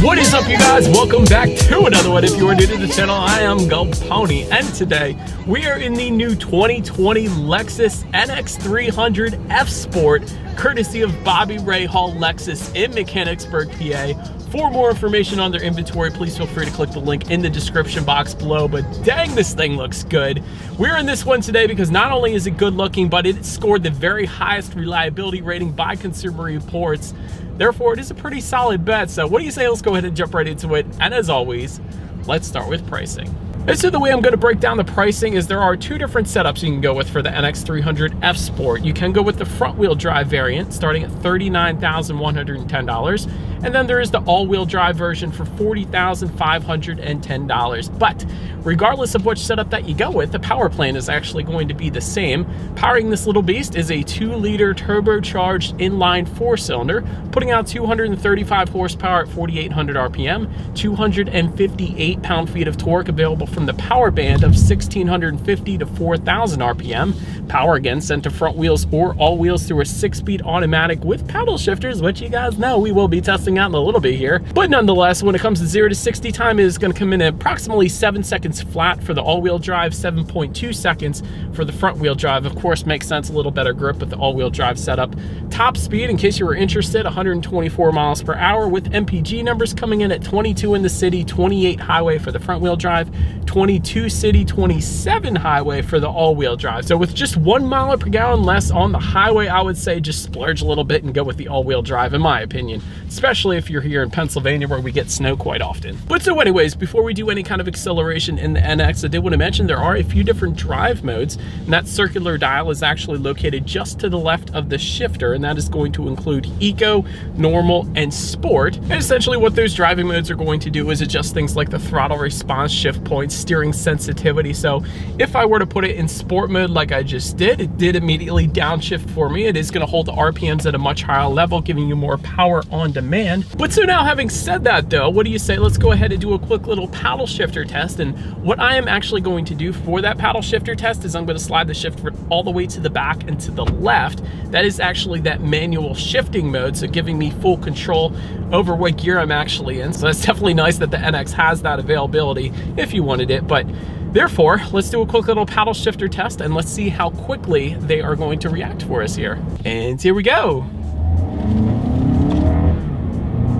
What is up, you guys? Welcome back to another one. If you are new to the channel, I am Go Pony, and today we are in the new 2020 Lexus NX 300 F Sport, courtesy of Bobby Ray Hall Lexus in Mechanicsburg, PA. For more information on their inventory, please feel free to click the link in the description box below. But dang, this thing looks good. We're in this one today because not only is it good looking, but it scored the very highest reliability rating by Consumer Reports. Therefore, it is a pretty solid bet. So what do you say? Let's go ahead and jump right into it. And as always, let's start with pricing. And so the way I'm going to break down the pricing is there are two different setups you can go with for the NX 300 F Sport. You can go with the front wheel drive variant starting at $39,110. And then there is the all-wheel drive version for $40,510. But regardless of which setup that you go with, the power plant is actually going to be the same. Powering this little beast is a 2-liter turbocharged inline 4-cylinder, putting out 235 horsepower at 4,800 RPM, 258 pound-feet of torque available from the power band of 1,650 to 4,000 RPM. Power again sent to front wheels or all wheels through a 6-speed automatic with paddle shifters, which you guys know we will be testing out in a little bit here. But nonetheless, when it comes to 0 to 60 time, it is going to come in at approximately 7 seconds flat for the all-wheel drive, 7.2 seconds for the front wheel drive. Of course, makes sense, a little better grip with the all-wheel drive setup. Top speed, in case you were interested, 124 miles per hour with MPG numbers coming in at 22 in the city, 28 highway for the front wheel drive, 22 city, 27 highway for the all-wheel drive. So with just 1 mile per gallon less on the highway, I would say just splurge a little bit and go with the all-wheel drive, in my opinion, especially if you're here in Pennsylvania where we get snow quite often. But so anyways, before we do any kind of acceleration in the NX, I did want to mention there are a few different drive modes, and that circular dial is actually located just to the left of the shifter, and that is going to include Eco, Normal, and Sport. And essentially what those driving modes are going to do is adjust things like the throttle response, shift points, steering sensitivity. So if I were to put it in Sport mode like I just did, it did immediately downshift for me. It is going to hold the RPMs at a much higher level, giving you more power on demand. But so now, having said that though, what do you say? Let's go ahead and do a quick little paddle shifter test. And what I am actually going to do for that paddle shifter test is I'm going to slide the shifter all the way to the back and to the left. That is actually that manual shifting mode, so giving me full control over what gear I'm actually in. So that's definitely nice that the NX has that availability if you wanted it. But therefore, let's do a quick little paddle shifter test and let's see how quickly they are going to react for us here. And here we go.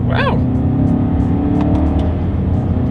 Wow.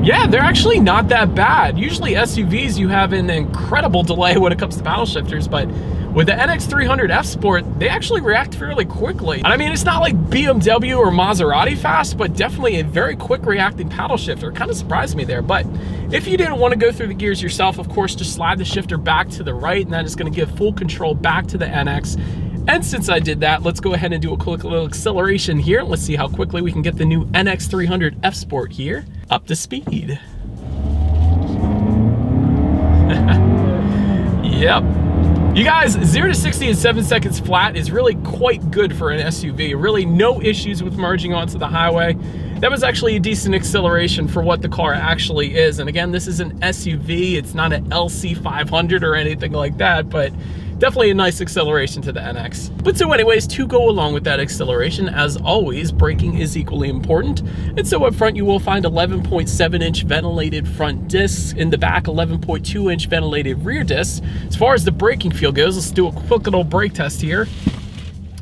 Yeah, they're actually not that bad. Usually SUVs, you have an incredible delay when it comes to paddle shifters, but with the NX 300 F Sport, they actually react fairly quickly. I mean, it's not like BMW or Maserati fast, but definitely a very quick reacting paddle shifter. Kind of surprised me there. But if you didn't want to go through the gears yourself, of course, just slide the shifter back to the right, and that is going to give full control back to the NX. And since I did that, let's go ahead and do a quick little acceleration here. Let's see how quickly we can get the new NX 300 F Sport here up to speed. Yep. You guys, 0 to 60 in 7 seconds flat is really quite good for an SUV. Really no issues with merging onto the highway. That was actually a decent acceleration for what the car actually is. And again, this is an SUV. It's not an LC500 or anything like that, but definitely a nice acceleration to the NX. But so anyways, to go along with that acceleration, as always, braking is equally important. And so up front, you will find 11.7-inch ventilated front discs. In the back, 11.2-inch ventilated rear discs. As far as the braking feel goes, let's do a quick little brake test here.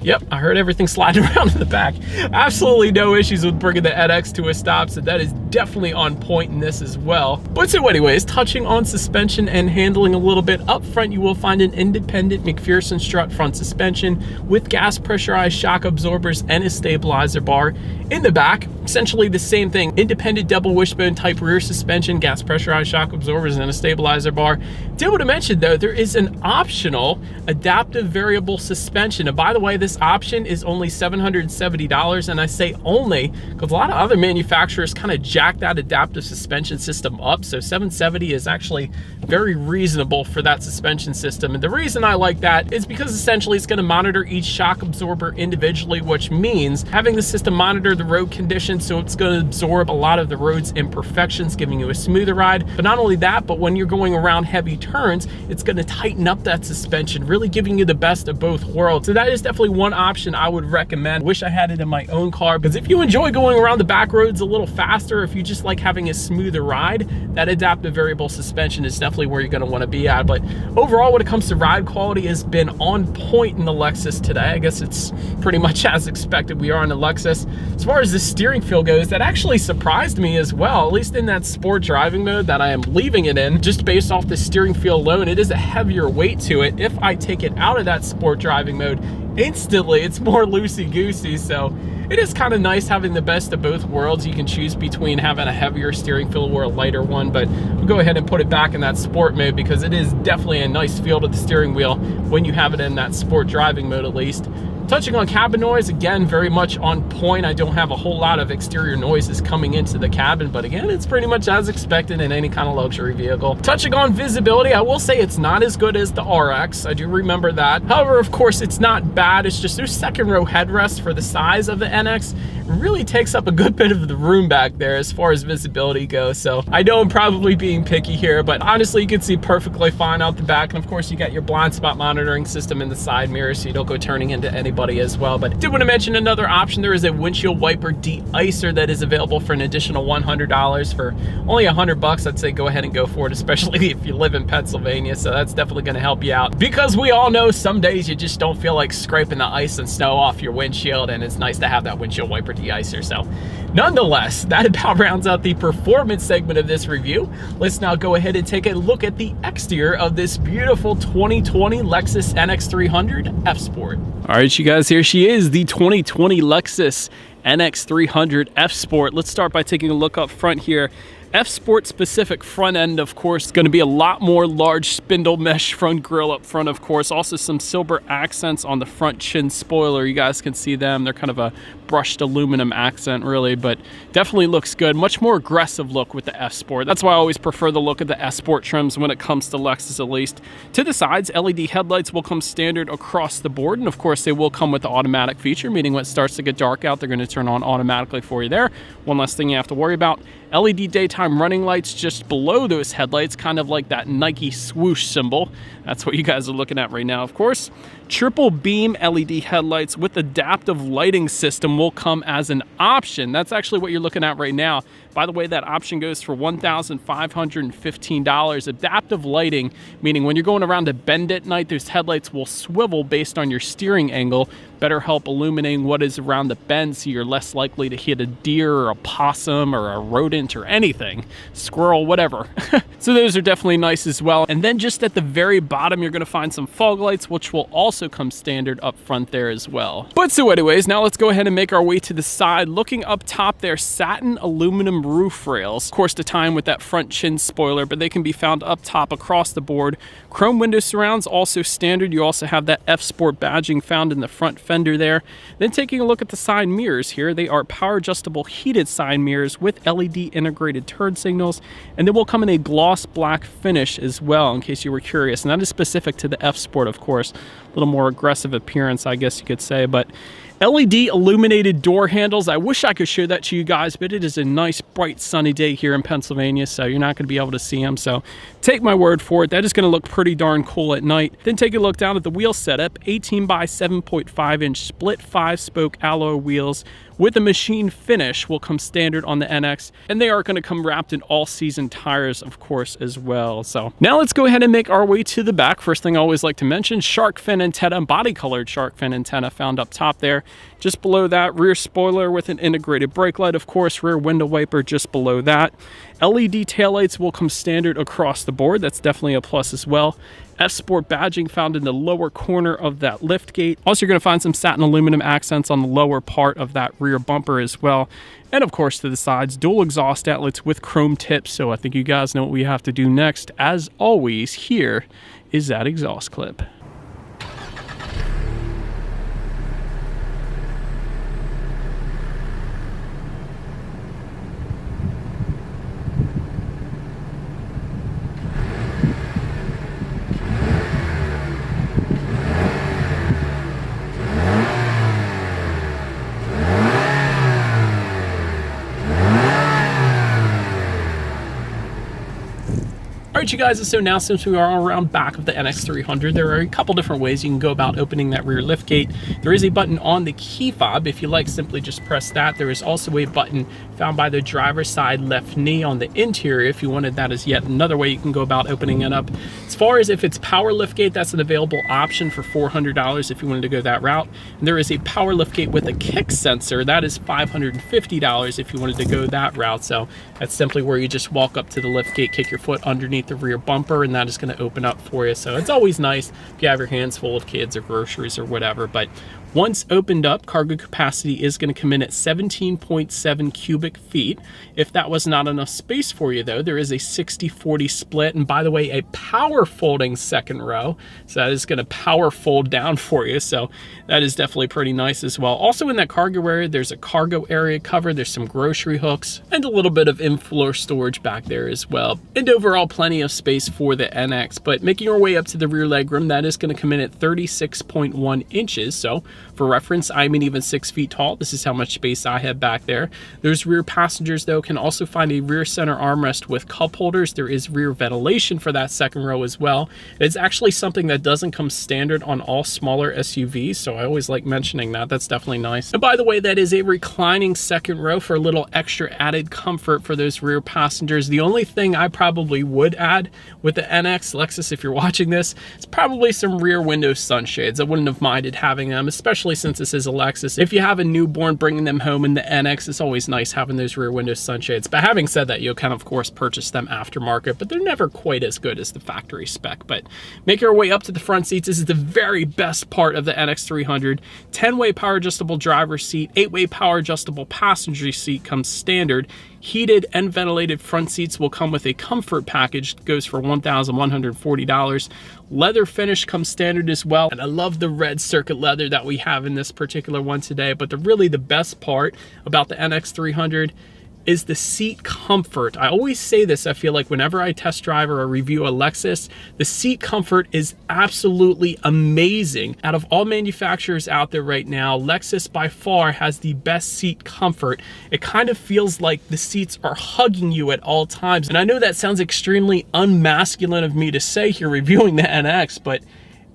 Yep, I heard everything sliding around in the back. Absolutely no issues with bringing the NX to a stop, so that is definitely on point in this as well. But so anyways, touching on suspension and handling a little bit, up front you will find an independent McPherson strut front suspension with gas pressurized shock absorbers and a stabilizer bar. In the back, essentially the same thing, independent double wishbone type rear suspension, gas pressurized shock absorbers, and a stabilizer bar. Did want to mention though, there is an optional adaptive variable suspension. And by the way, this option is only $770, and I say only because a lot of other manufacturers kind of jack that adaptive suspension system up. So $770 is actually very reasonable for that suspension system. And the reason I like that is because essentially it's going to monitor each shock absorber individually, which means having the system monitor the road conditions suspension, so it's going to absorb a lot of the road's imperfections, giving you a smoother ride. But not only that, but when you're going around heavy turns, it's going to tighten up that suspension, really giving you the best of both worlds. So that is definitely one option I would recommend. Wish I had it in my own car, because if you enjoy going around the back roads a little faster, if you just like having a smoother ride, that adaptive variable suspension is definitely where you're going to want to be at. But overall, when it comes to ride quality, has been on point in the Lexus today. I guess it's pretty much as expected. We are on the Lexus. As far as the steering feel goes, that actually surprised me as well, at least in that sport driving mode that I am leaving it in. Just based off the steering feel alone, it is a heavier weight to it. If I take it out of that sport driving mode, instantly it's more loosey-goosey. So it is kind of nice having the best of both worlds. You can choose between having a heavier steering feel or a lighter one, but we'll go ahead and put it back in that sport mode, because it is definitely a nice feel to the steering wheel when you have it in that sport driving mode, at least. Touching on cabin noise, again, very much on point. I don't have a whole lot of exterior noises coming into the cabin, but again, it's pretty much as expected in any kind of luxury vehicle. Touching on visibility, I will say it's not as good as the RX. I do remember that. However, of course, it's not bad. It's just those second row headrests for the size of the NX really takes up a good bit of the room back there as far as visibility goes. So I know I'm probably being picky here, but honestly, you can see perfectly fine out the back. And of course, you got your blind spot monitoring system in the side mirror, so you don't go turning into anybody as well. But I did want to mention another option. There is a windshield wiper de-icer that is available for an additional $100 for only $100. I'd say go ahead and go for it, especially if you live in Pennsylvania. So that's definitely going to help you out, because we all know some days you just don't feel like scraping the ice and snow off your windshield, and it's nice to have that windshield wiper de-icer. So nonetheless, that about rounds out the performance segment of this review. Let's now go ahead and take a look at the exterior of this beautiful 2020 Lexus NX 300 F Sport. All right, you guys, here she is, the 2020 Lexus NX 300 F Sport. Let's start by taking a look up front here. F Sport specific front end, of course, going to be a lot more large spindle mesh front grille up front, of course. Also some silver accents on the front chin spoiler. You guys can see them. They're kind of a brushed aluminum accent, really, but definitely looks good. Much more aggressive look with the F Sport. That's why I always prefer the look of the F Sport trims when it comes to Lexus, at least. To the sides, LED headlights will come standard across the board, and of course, they will come with the automatic feature, meaning when it starts to get dark out, they're going to turn on automatically for you there. One less thing you have to worry about. LED daytime running lights just below those headlights, kind of like that Nike swoosh symbol. That's what you guys are looking at right now, of course. Triple beam LED headlights with adaptive lighting system will come as an option. That's actually what you're looking at right now. By the way, that option goes for $1,515. Adaptive lighting, meaning when you're going around a bend at night, those headlights will swivel based on your steering angle, better help illuminating what is around the bend, so you're less likely to hit a deer or a possum or a rodent or anything, squirrel, whatever. So those are definitely nice as well. And then just at the very bottom, you're gonna find some fog lights, which will also come standard up front there as well. But so anyways, now let's go ahead and make our way to the side. Looking up top there, satin aluminum roof rails. Of course, to time with that front chin spoiler, but they can be found up top across the board. Chrome window surrounds, also standard. You also have that F Sport badging found in the front fender there. Then taking a look at the side mirrors here, they are power adjustable heated side mirrors with LED integrated turn signals, and they will come in a gloss black finish as well, in case you were curious. And that is specific to the F Sport, of course. A little more aggressive appearance, I guess you could say, but LED illuminated door handles. I wish I could show that to you guys, but it is a nice, bright, sunny day here in Pennsylvania, so you're not going to be able to see them. So take my word for it. That is going to look pretty darn cool at night. Then take a look down at the wheel setup. 18 by 7.5 inch split 5-spoke alloy wheels with a machine finish will come standard on the NX, and they are going to come wrapped in all-season tires, of course, as well. So now let's go ahead and make our way to the back. First thing I always like to mention, shark fin antenna, body-colored shark fin antenna found up top there. Just below that, rear spoiler with an integrated brake light, of course, rear window wiper just below that. LED taillights will come standard across the board. That's definitely a plus as well. F Sport badging found in the lower corner of that lift gate. Also, you're going to find some satin aluminum accents on the lower part of that rear bumper as well. And of course, to the sides, dual exhaust outlets with chrome tips. So I think you guys know what we have to do next. As always, here is that exhaust clip. right, you guys, so now since we are around back of the NX300, there are a couple different ways you can go about opening that rear lift gate. There is a button on the key fob. If you like, simply just press that. There is also a button found by the driver's side left knee on the interior if you wanted that as yet another way you can go about opening it up. As far as if it's power lift gate, that's an available option for $400 if you wanted to go that route. And there is a power lift gate with a kick sensor. That is $550 if you wanted to go that route. So that's simply where you just walk up to the lift gate, kick your foot underneath the rear bumper, and that is going to open up for you. So it's always nice if you have your hands full of kids or groceries or whatever. But once opened up, cargo capacity is going to come in at 17.7 cubic feet. If that was not enough space for you, though, there is a 60-40 split. And by the way, a power folding second row. So that is going to power fold down for you. So that is definitely pretty nice as well. Also in that cargo area, there's a cargo area cover. There's some grocery hooks and a little bit of in-floor storage back there as well. And overall, plenty of space for the NX. But making our way up to the rear legroom, that is going to come in at 36.1 inches. So for reference, I'm an even 6 feet tall. This is how much space I have back there. Those rear passengers, though, can also find a rear center armrest with cup holders. There is rear ventilation for that second row as well. It's actually something that doesn't come standard on all smaller SUVs, so I always like mentioning that. That's definitely nice. And by the way, that is a reclining second row for a little extra added comfort for those rear passengers. The only thing I probably would add with the NX, Lexus, if you're watching this, is probably some rear window sunshades. I wouldn't have minded having them, especially since this is a Lexus. If you have a newborn, bringing them home in the NX, it's always nice having those rear window sunshades. But having said that, you'll kind of course purchase them aftermarket, but they're never quite as good as the factory spec. But make your way up to the front seats. This is the very best part of the NX300. 10-way power adjustable driver's seat, 8-way power adjustable passenger seat comes standard. Heated and ventilated front seats will come with a comfort package. It goes for $1,140. Leather finish comes standard as well. And I love the red circuit leather that we have in this particular one today. But really the best part about the NX300 is the seat comfort. I always say this, I feel like whenever I test drive or review a Lexus, the seat comfort is absolutely amazing. Out of all manufacturers out there right now, Lexus by far has the best seat comfort. It kind of feels like the seats are hugging you at all times. And I know that sounds extremely unmasculine of me to say here reviewing the NX, but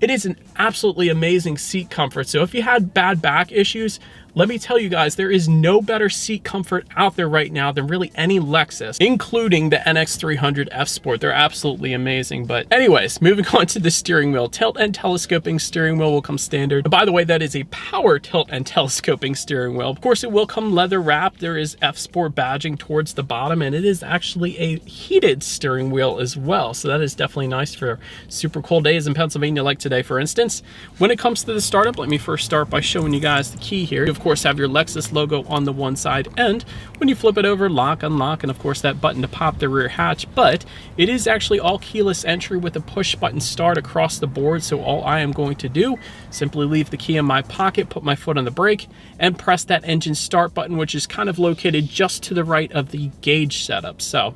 it is an absolutely amazing seat comfort. So if you had bad back issues, let me tell you guys, there is no better seat comfort out there right now than really any Lexus, including the NX300 F Sport. They're absolutely amazing. But anyways, moving on to the steering wheel. Tilt and telescoping steering wheel will come standard. By the way, that is a power tilt and telescoping steering wheel. Of course, it will come leather wrapped. There is F Sport badging towards the bottom, and it is actually a heated steering wheel as well. So that is definitely nice for super cold days in Pennsylvania like today, for instance. When it comes to the startup, let me first start by showing you guys the key here. Of course, have your Lexus logo on the one side, and when you flip it over, lock, unlock, and of course that button to pop the rear hatch. But it is actually all keyless entry with a push button start across the board. So all I am going to do, simply leave the key in my pocket, put my foot on the brake, and press that engine start button, which is kind of located just to the right of the gauge setup. So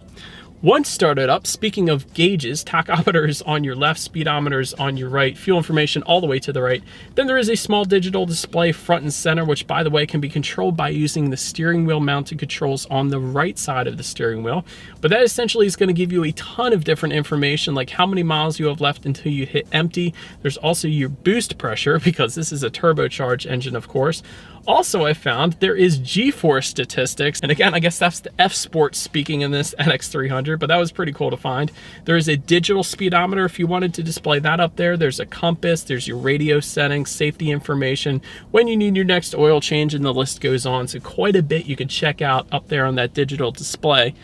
once started up, speaking of gauges, tachometers on your left, speedometers on your right, fuel information all the way to the right. Then there is a small digital display front and center, which by the way can be controlled by using the steering wheel mounted controls on the right side of the steering wheel. But that essentially is going to give you a ton of different information, like how many miles you have left until you hit empty. There's also your boost pressure, because this is a turbocharged engine, of course. Also, I found there is G-force statistics. And again, I guess that's the F Sport speaking in this NX300, but that was pretty cool to find. There is a digital speedometer if you wanted to display that up there. There's a compass, there's your radio settings, safety information, when you need your next oil change, and the list goes on. So quite a bit you can check out up there on that digital display.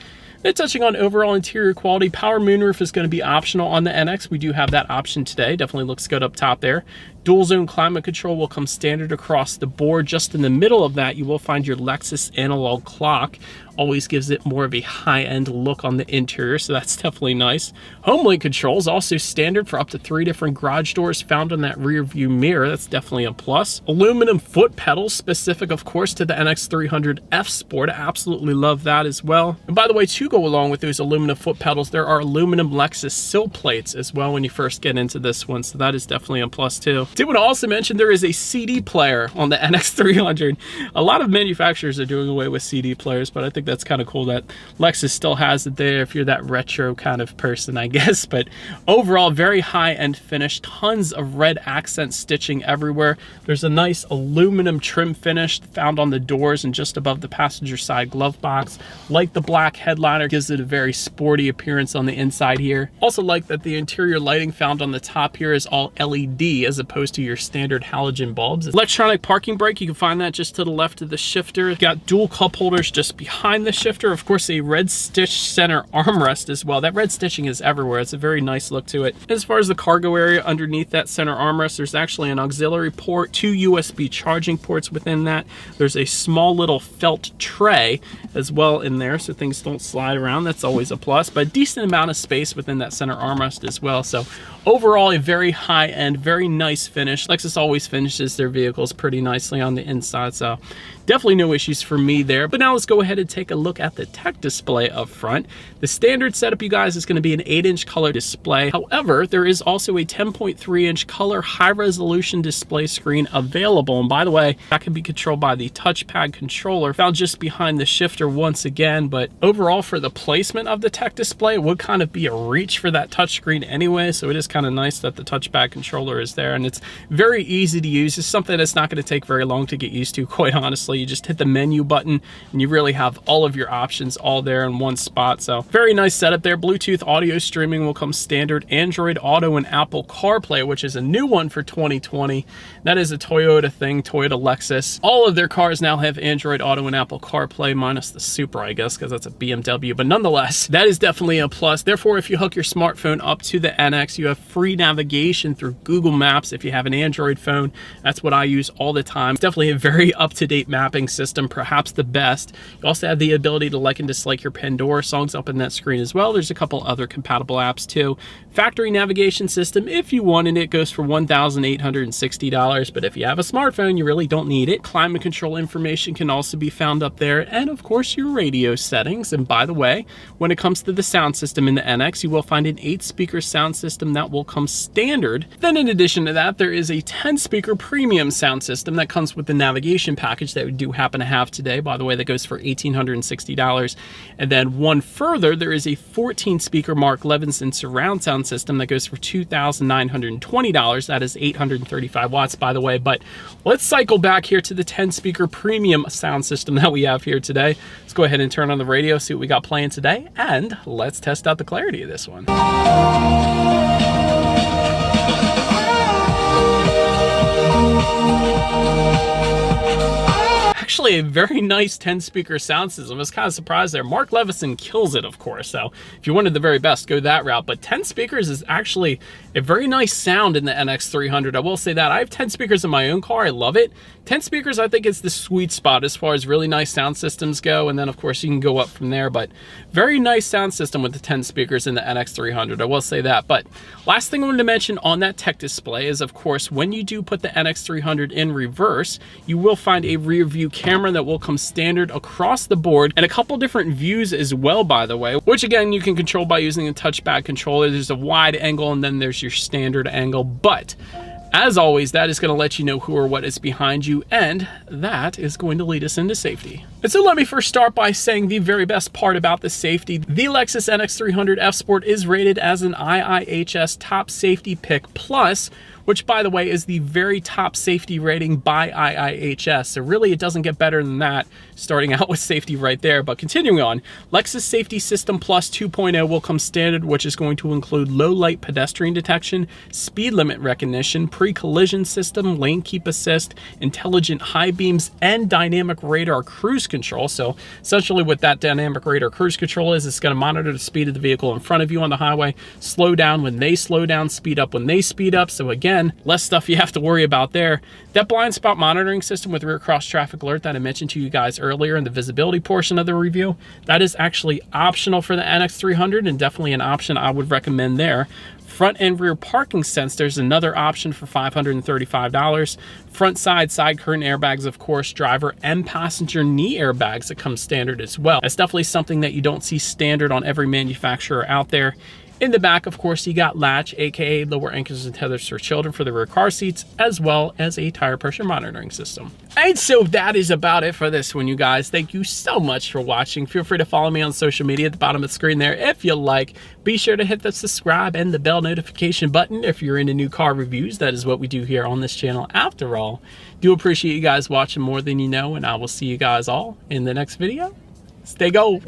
Then touching on overall interior quality, power moonroof is going to be optional on the NX. We do have that option today. Definitely looks good up top there. Dual zone climate control will come standard across the board. Just in the middle of that, you will find your Lexus analog clock. Always gives it more of a high-end look on the interior, so that's definitely nice. HomeLink controls also standard for up to 3 different garage doors found on that rear view mirror. That's definitely a plus. Aluminum foot pedals, specific of course to the NX300 F Sport. I absolutely love that as well. And by the way, to go along with those aluminum foot pedals, there are aluminum Lexus sill plates as well when you first get into this one, so that is definitely a plus too. Did want to also mention there is a CD player on the NX300. A lot of manufacturers are doing away with CD players, but I think that's kind of cool that Lexus still has it there if you're that retro kind of person, I guess. But overall, very high-end finish, tons of red accent stitching everywhere. There's a nice aluminum trim finish found on the doors and just above the passenger side glove box. Like the black headliner, gives it a very sporty appearance on the inside here. Also like that the interior lighting found on the top here is all LED as opposed to your standard halogen bulbs. Electronic parking brake, you can find that just to the left of the shifter. Got dual cup holders just behind the shifter. Of course, a red stitch center armrest as well. That red stitching is everywhere. It's a very nice look to it. As far as the cargo area underneath that center armrest, there's actually an auxiliary port, 2 USB charging ports within that. There's a small little felt tray as well in there so things don't slide around. That's always a plus, but a decent amount of space within that center armrest as well. So overall, a very high-end, very nice finish. Lexus always finishes their vehicles pretty nicely on the inside, so definitely no issues for me there. But now let's go ahead and take a look at the tech display up front. The standard setup, you guys, is going to be an 8-inch color display. However, there is also a 10.3-inch color high-resolution display screen available. And by the way, that can be controlled by the touchpad controller found just behind the shifter once again. But overall, for the placement of the tech display, it would kind of be a reach for that touchscreen anyway. So it is kind of nice that the touchpad controller is there, and it's very easy to use. It's something that's not going to take very long to get used to, quite honestly. You just hit the menu button and you really have all of your options all there in one spot. So very nice setup there. Bluetooth audio streaming will come standard. Android Auto and Apple CarPlay, which is a new one for 2020. That is a Toyota thing, Toyota Lexus. All of their cars now have Android Auto and Apple CarPlay, minus the Supra, I guess, because that's a BMW. But nonetheless, that is definitely a plus. Therefore, if you hook your smartphone up to the NX, you have free navigation through Google Maps. If you have an Android phone, that's what I use all the time. It's definitely a very up-to-date mapping system, perhaps the best. You also have the ability to like and dislike your Pandora songs up in that screen as well. There's a couple other compatible apps too. Factory navigation system, if you wanted it, goes for $1,860, but if you have a smartphone, you really don't need it. Climate control information can also be found up there, and of course your radio settings. And by the way, when it comes to the sound system in the NX, you will find an 8-speaker sound system that will come standard. Then in addition to that, there is a 10-speaker premium sound system that comes with the navigation package that we do happen to have today. By the way, that goes for $1,860. And then one further, there is a 14-speaker Mark Levinson surround sound system that goes for $2,920. That is 835 watts, by the way. But let's cycle back here to the 10-speaker premium sound system that we have here today. Let's go ahead and turn on the radio, see what we got playing today, and let's test out the clarity of this one. Actually a very nice 10-speaker sound system. I was kind of surprised there. Mark Levinson kills it, of course, so if you wanted the very best, go that route. But 10 speakers is actually a very nice sound in the NX300. I will say that. I have 10 speakers in my own car. I love it. 10 speakers, I think it's the sweet spot as far as really nice sound systems go, and then of course you can go up from there. But very nice sound system with the 10 speakers in the NX300. I will say that. But last thing I wanted to mention on that tech display is, of course, when you do put the NX300 in reverse, you will find a rear view camera that will come standard across the board, and a couple different views as well, by the way, which again you can control by using a touchpad controller. There's a wide angle and then there's your standard angle, but as always, that is going to let you know who or what is behind you, and that is going to lead us into safety. And so let me first start by saying the very best part about the safety. The Lexus NX300 F Sport is rated as an IIHS Top Safety Pick Plus, which, by the way, is the very top safety rating by IIHS. So really, it doesn't get better than that, starting out with safety right there. But continuing on, Lexus Safety System Plus 2.0 will come standard, which is going to include low light pedestrian detection, speed limit recognition, pre-collision system, lane keep assist, intelligent high beams, and dynamic radar cruise control. So essentially what that dynamic radar cruise control is, it's going to monitor the speed of the vehicle in front of you on the highway, slow down when they slow down, speed up when they speed up. So again, less stuff you have to worry about there. That blind spot monitoring system with rear cross traffic alert that I mentioned to you guys earlier in the visibility portion of the review, that is actually optional for the NX300, and definitely an option I would recommend there. Front and rear parking sensors, another option for $535. Front side curtain airbags, of course, driver and passenger knee airbags that come standard as well. That's definitely something that you don't see standard on every manufacturer out there. In the back, of course, you got latch, aka lower anchors and tethers for children for the rear car seats, as well as a tire pressure monitoring system. And so that is about it for this one, you guys. Thank you so much for watching. Feel free to follow me on social media at the bottom of the screen there if you like. Be sure to hit the subscribe and the bell notification button if you're into new car reviews. That is what we do here on this channel after all. Do appreciate you guys watching more than you know, and I will see you guys all in the next video. Stay gold.